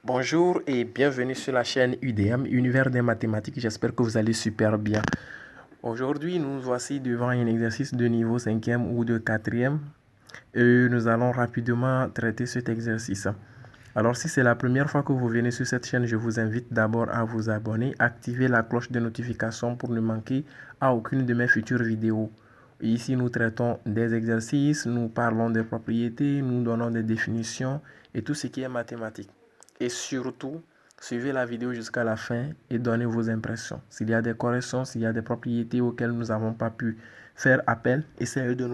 Bonjour et bienvenue sur la chaîne UDM, Univers des mathématiques. J'espère que vous allez super bien. Aujourd'hui, nous voici devant un exercice de niveau 5e ou de 4e. Et nous allons rapidement traiter cet exercice. Alors, si c'est la première fois que vous venez sur cette chaîne, je vous invite d'abord à vous abonner, activer la cloche de notification pour ne manquer à aucune de mes futures vidéos. Ici, nous traitons des exercices, nous parlons des propriétés, nous donnons des définitions et tout ce qui est mathématique. Et surtout, suivez la vidéo jusqu'à la fin et donnez vos impressions. S'il y a des corrections, s'il y a des propriétés auxquelles nous n'avons pas pu faire appel, essayez de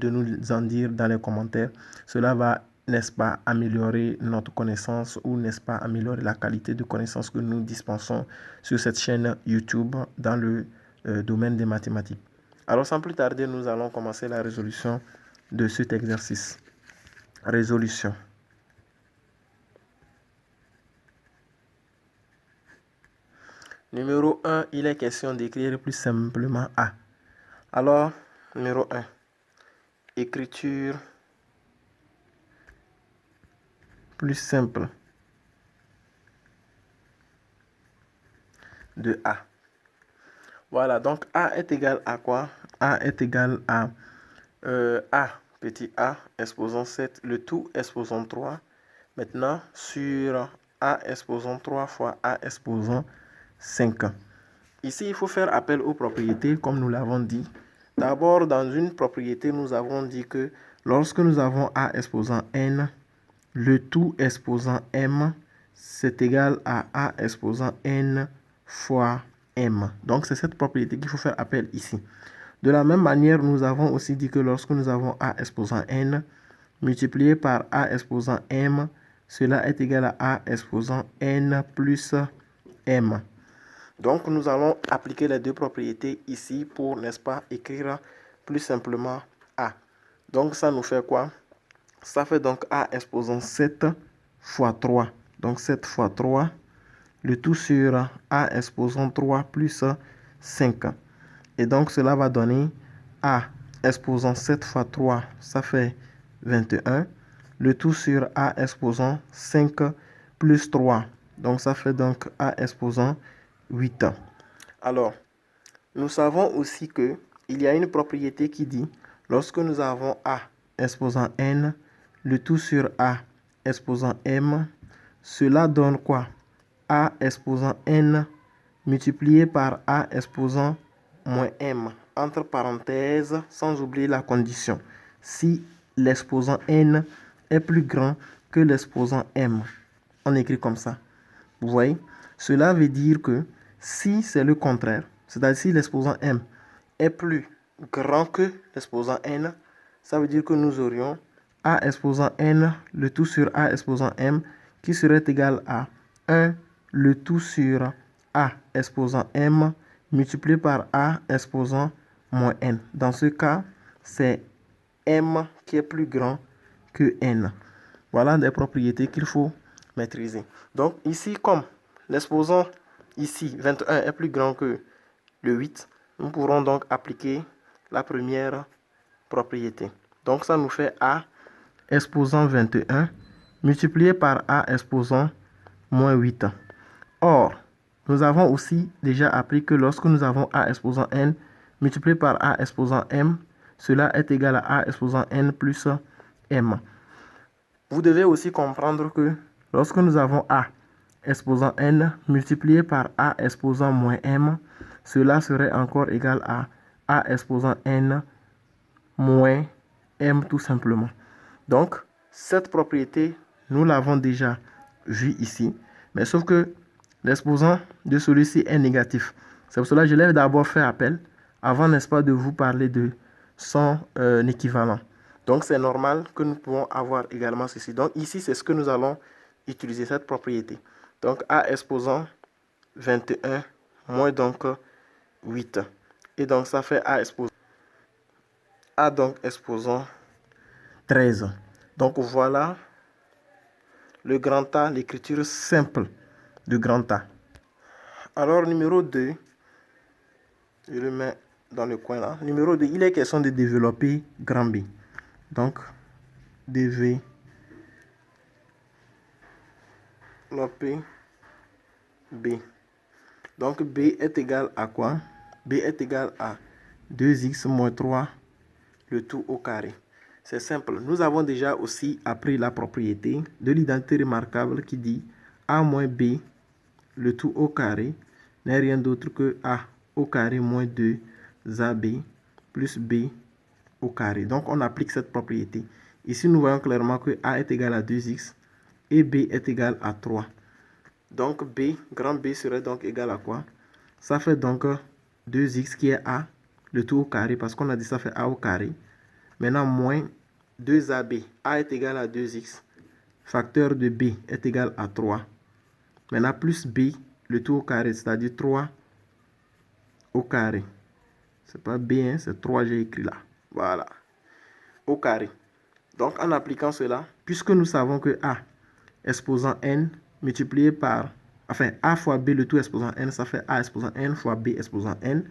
nous en dire dans les commentaires. Cela va, n'est-ce pas, améliorer notre connaissance ou, n'est-ce pas, améliorer la qualité de connaissance que nous dispensons sur cette chaîne YouTube dans le domaine des mathématiques. Alors, sans plus tarder, nous allons commencer la résolution de cet exercice. Résolution. Numéro 1, il est question d'écrire plus simplement A. Alors, numéro 1, écriture plus simple de A. Voilà, donc A est égal à quoi? A est égal à A, petit a, exposant 7, le tout exposant 3. Maintenant, sur A exposant 3 fois A exposant 5. Ici, il faut faire appel aux propriétés, comme nous l'avons dit. D'abord, dans une propriété, nous avons dit que lorsque nous avons A exposant n, le tout exposant m, c'est égal à A exposant n fois m. Donc, c'est cette propriété qu'il faut faire appel ici. De la même manière, nous avons aussi dit que lorsque nous avons A exposant n, multiplié par A exposant m, cela est égal à A exposant n plus m. Donc, nous allons appliquer les deux propriétés ici pour, n'est-ce pas, écrire plus simplement A. Donc, ça nous fait quoi? Ça fait donc A exposant 7 fois 3. Donc, 7 fois 3, le tout sur A exposant 3 plus 5. Et donc, cela va donner A exposant 7 fois 3, ça fait 21. Le tout sur A exposant 5 plus 3. Donc, ça fait donc A exposant 8. Alors, nous savons aussi qu'il y a une propriété qui dit, lorsque nous avons A exposant n, le tout sur A exposant m, cela donne quoi? A exposant n multiplié par A exposant moins m, entre parenthèses, sans oublier la condition. Si l'exposant n est plus grand que l'exposant m, on écrit comme ça. Vous voyez? Cela veut dire que si c'est le contraire, c'est-à-dire si l'exposant m est plus grand que l'exposant n, ça veut dire que nous aurions A exposant n, le tout sur A exposant m, qui serait égal à 1, le tout sur A exposant m, multiplié par A exposant moins n. Dans ce cas, c'est m qui est plus grand que n. Voilà des propriétés qu'il faut maîtriser. Donc ici, comme l'exposant ici, 21, est plus grand que le 8, nous pourrons donc appliquer la première propriété. Donc ça nous fait A exposant 21 multiplié par A exposant moins 8. Or, nous avons aussi déjà appris que lorsque nous avons A exposant n multiplié par A exposant m, cela est égal à A exposant n plus m. Vous devez aussi comprendre que lorsque nous avons A exposant n multiplié par A exposant moins m, cela serait encore égal à A exposant n moins m tout simplement. Donc, cette propriété, nous l'avons déjà vue ici, mais sauf que l'exposant de celui-ci est négatif. C'est pour cela que je l'ai d'abord fait appel, avant, n'est-ce pas, de vous parler de son équivalent. Donc, c'est normal que nous pouvons avoir également ceci. Donc, ici, c'est ce que nous allons utiliser, cette propriété. Donc, A exposant 21 moins donc 8. Et donc, ça fait A exposant. A donc exposant 13. Donc, voilà le grand A, l'écriture simple du grand A. Alors, numéro 2, je le mets dans le coin là. Numéro 2, il est question de développer grand B. Donc, développer développer B. Donc B est égal à quoi? B est égal à 2x moins 3, le tout au carré. C'est simple. Nous avons déjà aussi appris la propriété de l'identité remarquable qui dit A moins B, le tout au carré, n'est rien d'autre que A au carré moins 2AB plus B au carré. Donc on applique cette propriété. Ici nous voyons clairement que A est égal à 2x et B est égal à 3. Donc B, grand B serait donc égal à quoi? Ça fait donc 2x qui est A, le tout au carré, parce qu'on a dit ça fait A au carré. Maintenant, moins 2AB. A est égal à 2x. Facteur de B est égal à 3. Maintenant, plus B, le tout au carré, c'est-à-dire 3 au carré. C'est pas B, hein, c'est 3, j'ai écrit là. Voilà. Au carré. Donc, en appliquant cela, puisque nous savons que A exposant n multiplié par, enfin, A fois B, le tout exposant n, ça fait A exposant n fois B exposant n.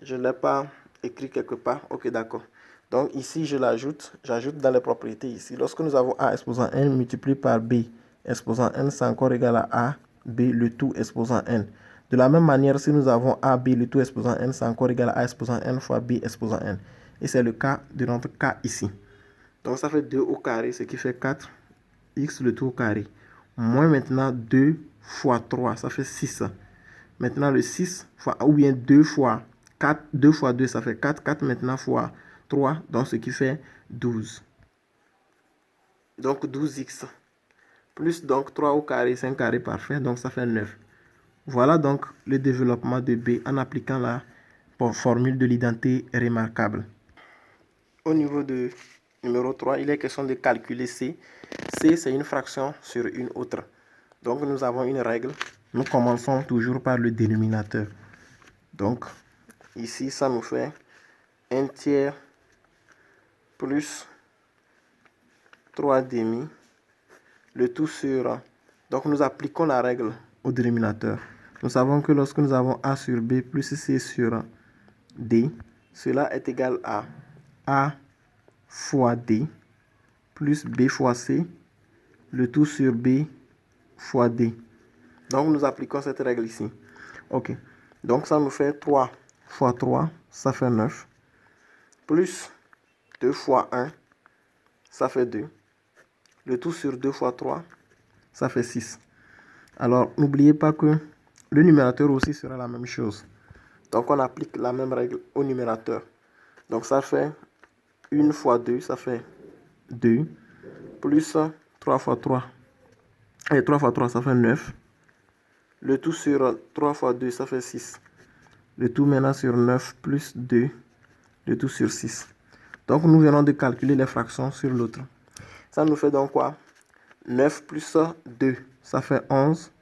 Je ne l'ai pas écrit quelque part. Ok, d'accord. Donc ici, je l'ajoute. J'ajoute dans les propriétés ici. Lorsque nous avons A exposant n multiplié par B exposant n, c'est encore égal à A, B, le tout exposant n. De la même manière, si nous avons A, B, le tout exposant n, c'est encore égal à A exposant n fois B exposant n. Et c'est le cas de notre cas ici. Donc ça fait 2 au carré, ce qui fait 4, x le tout au carré. Moins maintenant 2 fois 3, ça fait 6. Maintenant le 6 fois, ou bien 2 fois 4, 2 fois 2, ça fait 4. 4 maintenant fois 3, donc ce qui fait 12. Donc 12x. Plus donc 3 au carré, c'est un carré parfait, donc ça fait 9. Voilà donc le développement de B en appliquant la formule de l'identité remarquable. Au niveau de numéro 3, il est question de calculer C. C, c'est une fraction sur une autre. Donc nous avons une règle. Nous commençons toujours par le dénominateur. Donc ici, ça nous fait 1 tiers plus 3 demi, le tout sur... Donc nous appliquons la règle au dénominateur. Nous savons que lorsque nous avons A sur B plus C sur D, cela est égal à A fois D plus B fois C, le tout sur B fois D. Donc nous appliquons cette règle ici. Ok. Donc ça nous fait 3 fois 3, ça fait 9. Plus 2 fois 1, ça fait 2. Le tout sur 2 fois 3, ça fait 6. Alors, n'oubliez pas que le numérateur aussi sera la même chose. Donc, on applique la même règle au numérateur. Donc, ça fait 1 fois 2, ça fait 2. Plus 3 fois 3. Et 3 fois 3, ça fait 9. Le tout sur 3 fois 2, ça fait 6. Le tout maintenant sur 9 plus 2. Le tout sur 6. Donc, nous venons de calculer les fractions sur l'autre. Ça nous fait donc quoi? 9 plus 2, ça fait 11.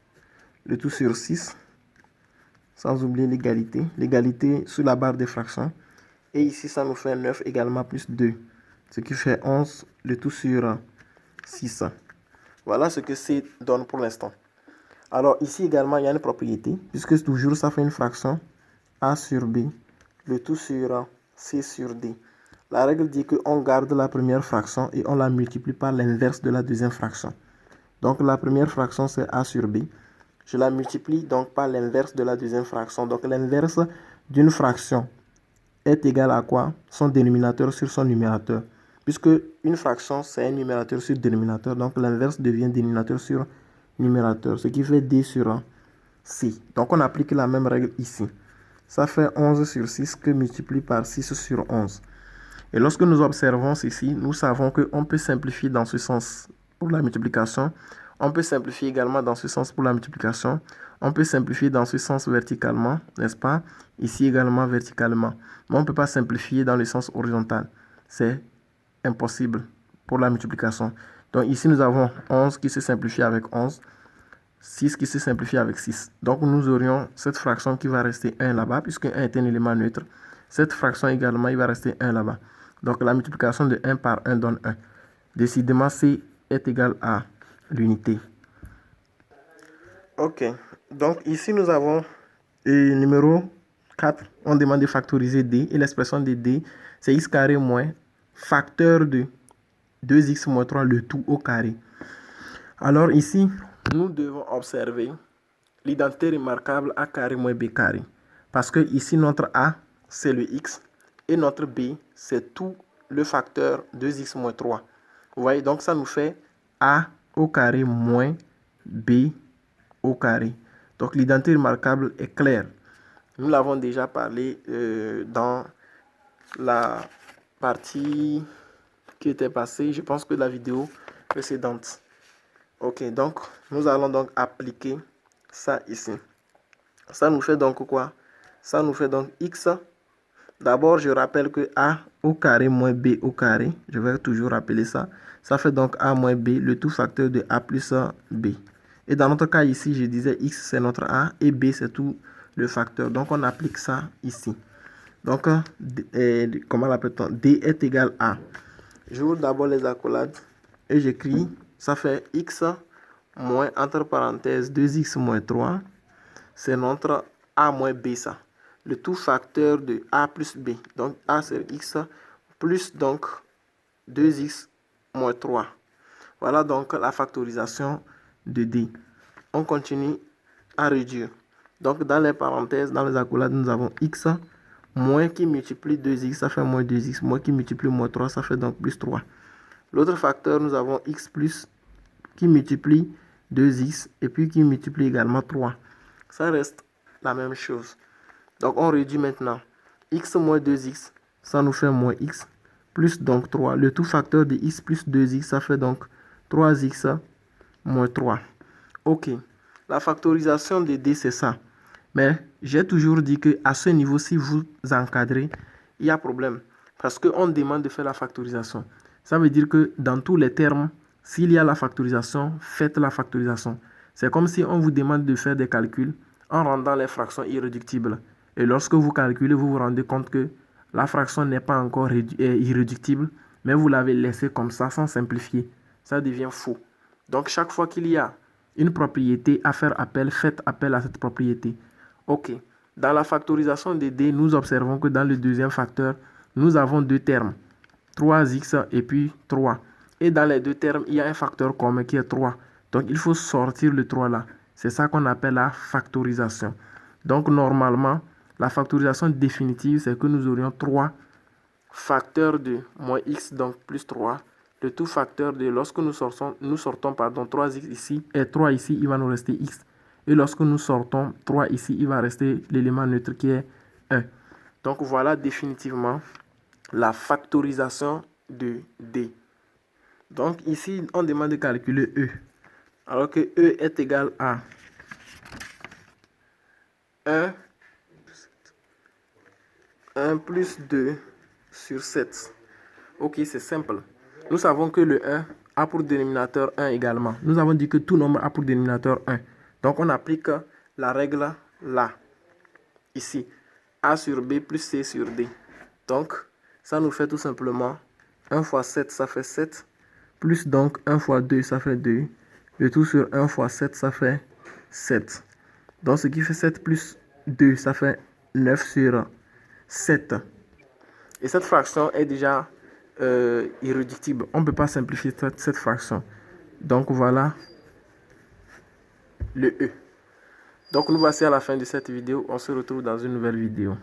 Le tout sur 6. Sans oublier l'égalité. L'égalité sur la barre des fractions. Et ici, ça nous fait 9 également plus 2. Ce qui fait 11. Le tout sur 6. Voilà ce que C donne pour l'instant. Alors ici également, il y a une propriété. Puisque toujours ça fait une fraction. A sur B. Le tout sur C sur D. La règle dit qu'on garde la première fraction et on la multiplie par l'inverse de la deuxième fraction. Donc la première fraction c'est A sur B. Je la multiplie donc par l'inverse de la deuxième fraction. Donc l'inverse d'une fraction est égal à quoi? Son dénominateur sur son numérateur. Puisque une fraction c'est un numérateur sur dénominateur. Donc l'inverse devient dénominateur sur numérateur. Ce qui fait D sur C. Donc on applique la même règle ici. Ça fait 11 sur 6 que multiplie par 6 sur 11. Et lorsque nous observons ceci, nous savons qu'on peut simplifier dans ce sens pour la multiplication. On peut simplifier également dans ce sens pour la multiplication. On peut simplifier dans ce sens verticalement, n'est-ce pas? Ici également verticalement. Mais on ne peut pas simplifier dans le sens horizontal. C'est impossible pour la multiplication. Donc ici, nous avons 11 qui se simplifie avec 11. 6 qui se simplifie avec 6. Donc nous aurions cette fraction qui va rester 1 là-bas, puisque 1 est un élément neutre. Cette fraction également, il va rester 1 là-bas. Donc la multiplication de 1 par 1 donne 1. Décidément, C est égal à l'unité. Ok. Donc ici, nous avons le numéro 4. On demande de factoriser D. Et l'expression de D, c'est x carré moins facteur de 2x moins 3, le tout au carré. Alors ici, nous devons observer l'identité remarquable a carré moins b carré. Parce que ici, notre a, c'est le x. Et notre b, c'est tout le facteur 2x moins 3. Vous voyez, donc ça nous fait a au carré moins b au carré. Donc l'identité remarquable est claire. Nous l'avons déjà parlé dans la partie qui était passée. Je pense que la vidéo précédente. Ok, donc nous allons donc appliquer ça ici. Ça nous fait donc quoi? Ça nous fait donc x. D'abord, je rappelle que a au carré moins b au carré. Je vais toujours rappeler ça. Ça fait donc a moins b, le tout facteur de a plus b. Et dans notre cas ici, je disais x c'est notre a et b c'est tout le facteur. Donc on applique ça ici. Donc, comment l'appelle-t-on? D est égal à. J'ouvre d'abord les accolades et j'écris, ça fait x moins, entre parenthèses, 2x moins 3. C'est notre a moins b ça. Le tout facteur de a plus b. Donc a c'est x plus donc 2x moins 3. Voilà donc la factorisation de d. On continue à réduire. Donc dans les parenthèses, dans les accolades, nous avons x moins qui multiplie 2x, ça fait moins 2x. Moins qui multiplie moins 3, ça fait donc plus 3. L'autre facteur, nous avons x plus qui multiplie 2x et puis qui multiplie également 3. Ça reste la même chose. Donc on réduit maintenant. X moins 2x, ça nous fait moins x plus donc 3. Le tout facteur de x plus 2x, ça fait donc 3x moins 3. Ok. La factorisation de d, c'est ça. Mais j'ai toujours dit qu'à ce niveau, si vous encadrez, il y a problème. Parce qu'on demande de faire la factorisation. Ça veut dire que dans tous les termes, s'il y a la factorisation, faites la factorisation. C'est comme si on vous demande de faire des calculs en rendant les fractions irréductibles. Et lorsque vous calculez, vous vous rendez compte que la fraction n'est pas encore irréductible, mais vous l'avez laissée comme ça sans simplifier. Ça devient faux. Donc chaque fois qu'il y a une propriété à faire appel, faites appel à cette propriété. Ok. Dans la factorisation de d, nous observons que dans le deuxième facteur, nous avons deux termes. 3x et puis 3. Et dans les deux termes, il y a un facteur commun qui est 3. Donc il faut sortir le 3 là. C'est ça qu'on appelle la factorisation. Donc normalement, la factorisation définitive, c'est que nous aurions 3 facteurs de moins x, donc plus 3. Le tout facteur de, lorsque nous sortons 3x ici, et 3 ici, il va nous rester x. Et lorsque nous sortons 3 ici, il va rester l'élément neutre qui est 1. Donc voilà définitivement la factorisation de d. Donc ici, on demande de calculer e. Alors que e est égal à 1 plus 2 sur 7. Ok, c'est simple. Nous savons que le 1 a pour dénominateur 1 également. Nous avons dit que tout nombre a pour dénominateur 1. Donc on applique la règle là. Ici, a sur b plus c sur d. Donc, ça nous fait tout simplement 1 fois 7, ça fait 7. Plus donc 1 fois 2, ça fait 2. Le tout sur 1 fois 7, ça fait 7. Donc, ce qui fait 7 plus 2, ça fait 9 sur 7. Et cette fraction est déjà irréductible. On ne peut pas simplifier cette fraction. Donc, voilà le E. Donc, nous voici à la fin de cette vidéo. On se retrouve dans une nouvelle vidéo.